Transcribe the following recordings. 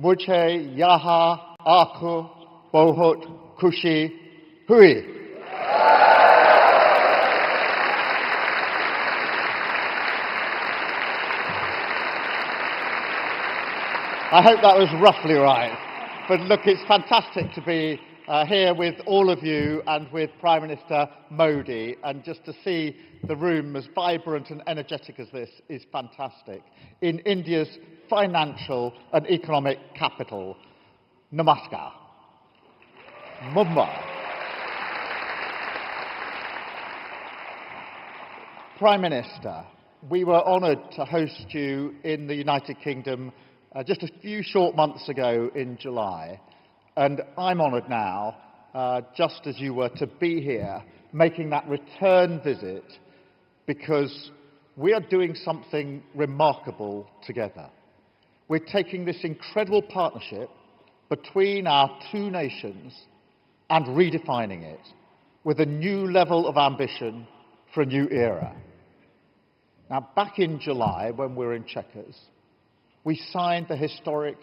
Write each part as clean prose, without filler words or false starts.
Mujhe, yaha, aakar, bahot, khushi, hui. I hope that was roughly right. But look, it's fantastic to be here with all of you and with Prime Minister Modi, and just to see the room as vibrant and energetic as this is fantastic. In India's financial and economic capital, Namaskar Mumbai. Prime Minister, we were honoured to host you in the United Kingdom just a few short months ago in July, and I'm honoured now, just as you were, to be here making that return visit, because we are doing something remarkable together. We're taking this incredible partnership between our two nations and redefining it with a new level of ambition for a new era. Now, back in July, when we were in Chequers, we signed the historic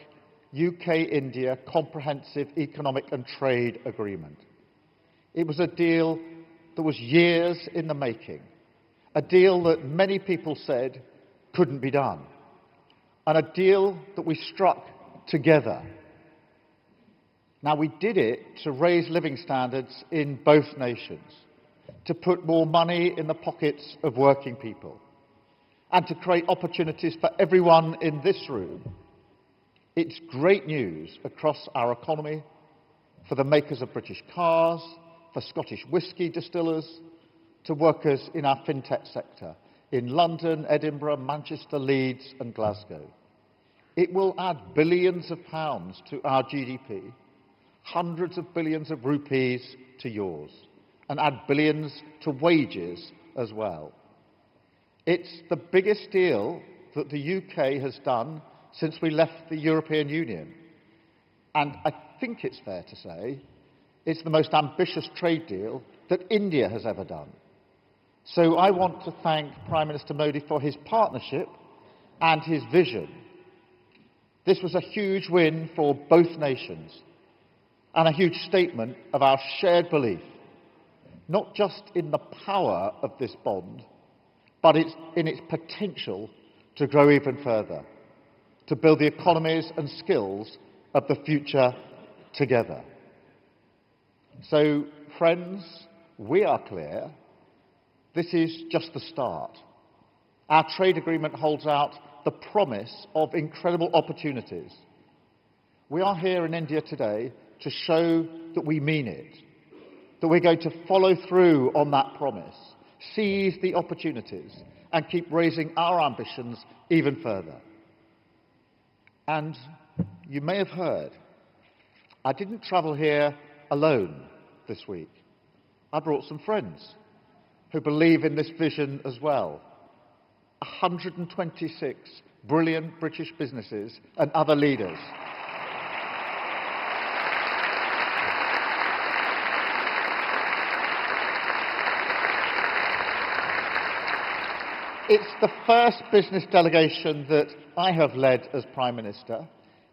UK-India Comprehensive Economic and Trade Agreement. It was a deal that was years in the making, a deal that many people said couldn't be done, and a deal that we struck together. Now, we did it to raise living standards in both nations, to put more money in the pockets of working people, and to create opportunities for everyone in this room. It's great news across our economy, for the makers of British cars, for Scottish whisky distillers, to workers in our fintech sector in London, Edinburgh, Manchester, Leeds and Glasgow. It will add billions of pounds to our GDP, hundreds of billions of rupees to yours, and add billions to wages as well. It's the biggest deal that the UK has done since we left the European Union. And I think it's fair to say it's the most ambitious trade deal that India has ever done. So I want to thank Prime Minister Modi for his partnership and his vision. This was a huge win for both nations and a huge statement of our shared belief, not just in the power of this bond, but in its potential to grow even further, to build the economies and skills of the future together. So, friends, we are clear, this is just the start. Our trade agreement holds out the promise of incredible opportunities. We are here in India today to show that we mean it, that we're going to follow through on that promise, seize the opportunities and keep raising our ambitions even further. And you may have heard, I didn't travel here alone this week. I brought some friends who believe in this vision as well. 126 brilliant British businesses and other leaders. It's the first business delegation that I have led as Prime Minister.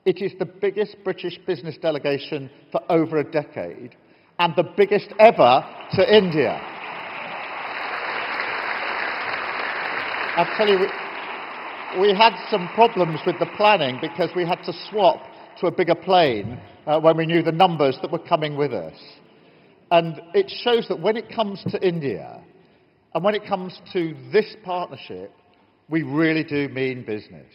It is the biggest British business delegation for over a decade, and the biggest ever to India. I'll tell you, we had some problems with the planning because we had to swap to a bigger plane when we knew the numbers that were coming with us. And it shows that when it comes to India, and when it comes to this partnership, we really do mean business.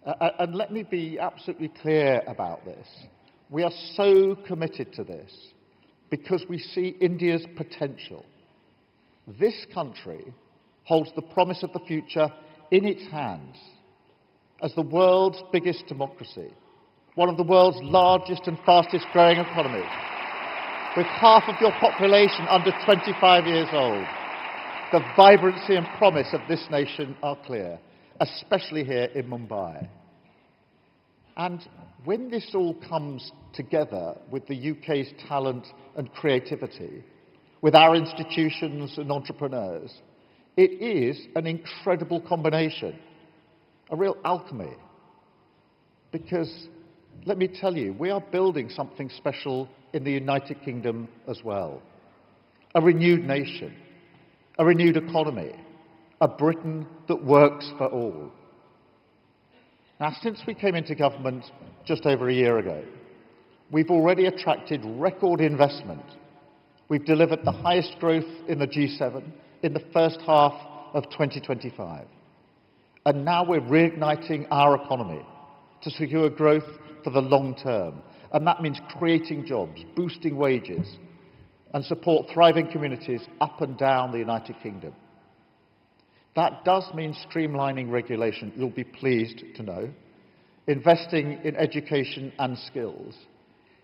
And let me be absolutely clear about this. We are so committed to this because we see India's potential. This country holds the promise of the future in its hands as the world's biggest democracy, one of the world's largest and fastest growing economies, with half of your population under 25 years old. The vibrancy and promise of this nation are clear, especially here in Mumbai. And when this all comes together with the UK's talent and creativity, with our institutions and entrepreneurs, it is an incredible combination, a real alchemy. Because Let me tell you, we are building something special in the United Kingdom as well. A renewed nation, a renewed economy, a Britain that works for all. Now, since we came into government just over a year ago, we've already attracted record investment. We've delivered the highest growth in the G7 in the first half of 2025. And now we're reigniting our economy to secure growth for the long term. And that means creating jobs, boosting wages, and support thriving communities up and down the United Kingdom. That does mean streamlining regulation, you'll be pleased to know, investing in education and skills,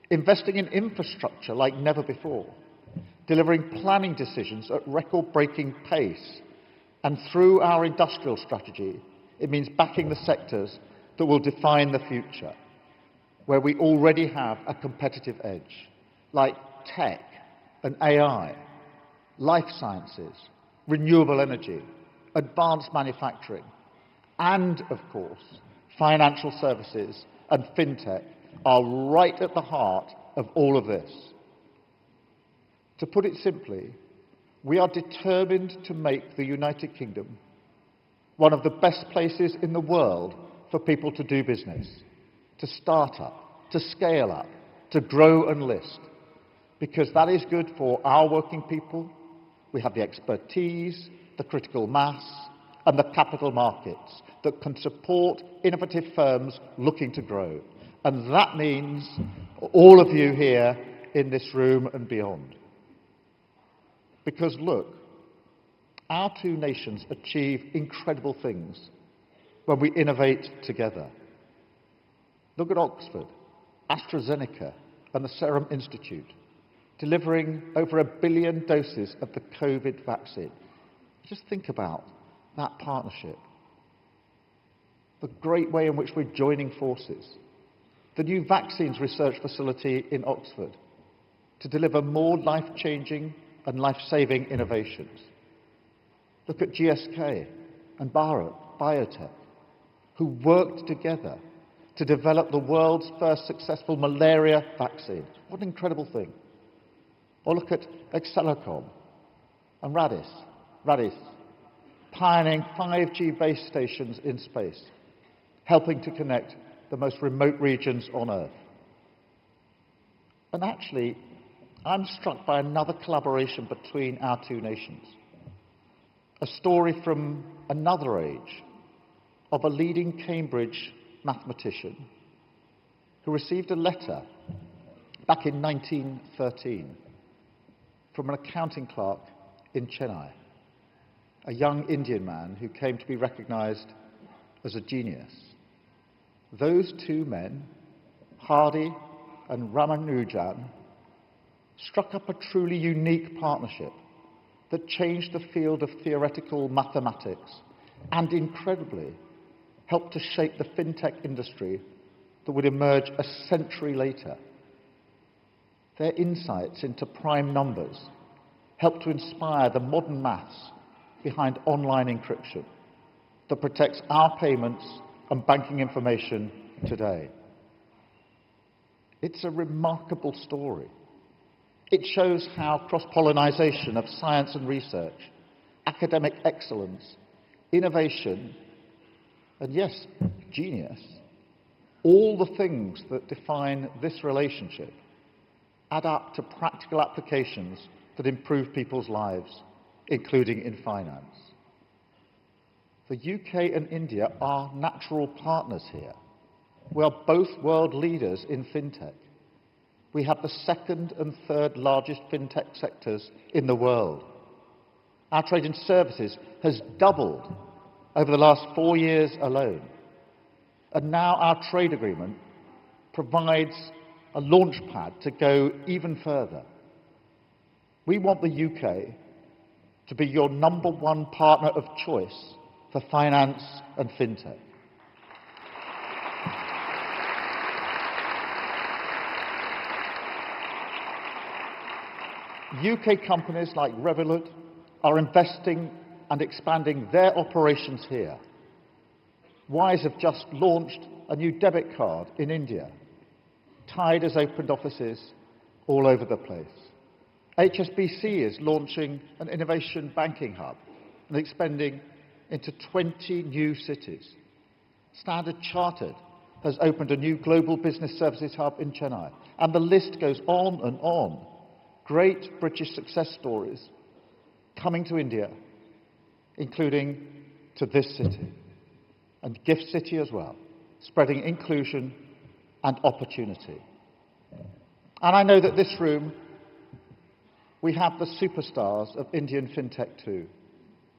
investing in infrastructure like never before, delivering planning decisions at record-breaking pace, and through our industrial strategy, it means backing the sectors that will define the future, where we already have a competitive edge, like tech and AI, life sciences, renewable energy, advanced manufacturing, and, of course, financial services and fintech are right at the heart of all of this. To put it simply, we are determined to make the United Kingdom one of the best places in the world for people to do business, to start up, to scale up, to grow and list, because that is good for our working people. We have the expertise, the critical mass, and the capital markets that can support innovative firms looking to grow. And that means all of you here in this room and beyond. Because look, our two nations achieve incredible things when we innovate together. Look at Oxford, AstraZeneca, and the Serum Institute, delivering over 1 billion doses of the COVID vaccine. Just think about that partnership. The great way in which we're joining forces. The new vaccines research facility in Oxford to deliver more life-changing and life-saving innovations. Look at GSK and Bahot Biotech, who worked together to develop the world's first successful malaria vaccine. What an incredible thing. Or look at Excelicom and Radis, pioneering 5G base stations in space, helping to connect the most remote regions on Earth. And actually, I'm struck by another collaboration between our two nations. A story from another age of a leading Cambridge mathematician who received a letter back in 1913 from an accounting clerk in Chennai, a young Indian man who came to be recognized as a genius. Those two men, Hardy and Ramanujan, struck up a truly unique partnership that changed the field of theoretical mathematics and, incredibly, helped to shape the fintech industry that would emerge a century later. Their insights into prime numbers helped to inspire the modern maths behind online encryption that protects our payments and banking information today. It's a remarkable story. It shows how cross-pollination of science and research, academic excellence, innovation, and yes, genius, all the things that define this relationship add up to practical applications that improve people's lives, including in finance. The UK and India are natural partners here. We are both world leaders in fintech. We have the second and third largest fintech sectors in the world. Our trade in services has doubled over the last 4 years alone. And now our trade agreement provides a launchpad to go even further. We want the UK to be your #1 partner of choice for finance and fintech. UK companies like Revolut are investing and expanding their operations here. Wise have just launched a new debit card in India, Tide has opened offices all over the place. HSBC is launching an innovation banking hub and expanding into 20 new cities. Standard Chartered has opened a new global business services hub in Chennai. And the list goes on and on. Great British success stories coming to India, including to this city, and Gift City as well, spreading inclusion and opportunity. And I know that this room, we have the superstars of Indian fintech too,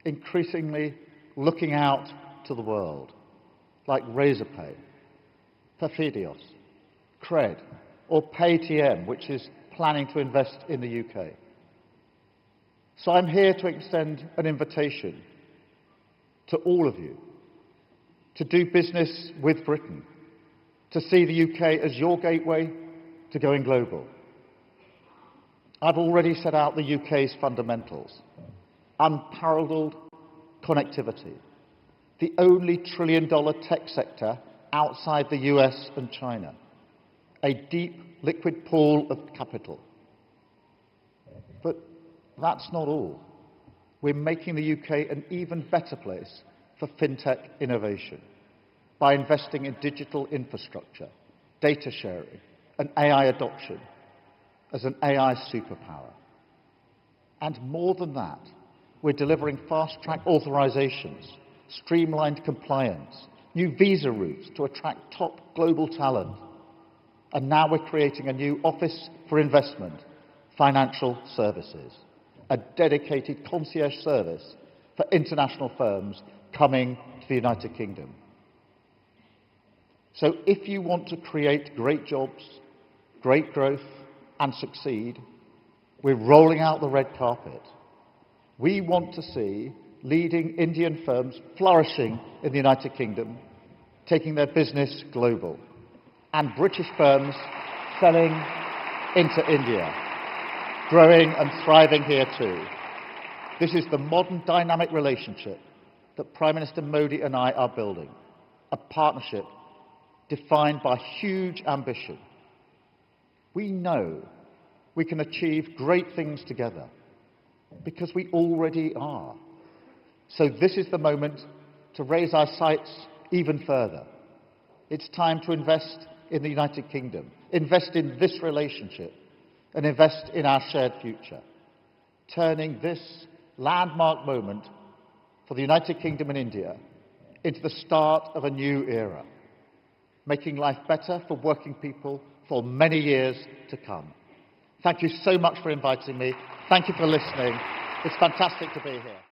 increasingly looking out to the world, like Razorpay, Perfidios, Cred, or Paytm, which is planning to invest in the UK. So I'm here to extend an invitation to all of you to do business with Britain, to see the UK as your gateway to going global. I've already set out the UK's fundamentals: unparalleled connectivity, the only trillion-dollar tech sector outside the US and China, a deep liquid pool of capital. But that's not all. We're making the UK an even better place for fintech innovation by investing in digital infrastructure, data sharing, and AI adoption as an AI superpower. And more than that, we're delivering fast-track authorizations, streamlined compliance, new visa routes to attract top global talent. And now we're creating a new Office for Investment, Financial Services, a dedicated concierge service for international firms coming to the United Kingdom. So if you want to create great jobs, great growth, and succeed, we're rolling out the red carpet. We want to see leading Indian firms flourishing in the United Kingdom, taking their business global, and British firms selling into India, growing and thriving here too. This is the modern dynamic relationship that Prime Minister Modi and I are building, a partnership defined by huge ambition. We know we can achieve great things together because we already are. So this is the moment to raise our sights even further. It's time to invest in the United Kingdom, invest in this relationship, and invest in our shared future, turning this landmark moment for the United Kingdom and India into the start of a new era, making life better for working people for many years to come. Thank you so much for inviting me. Thank you for listening. It's fantastic to be here.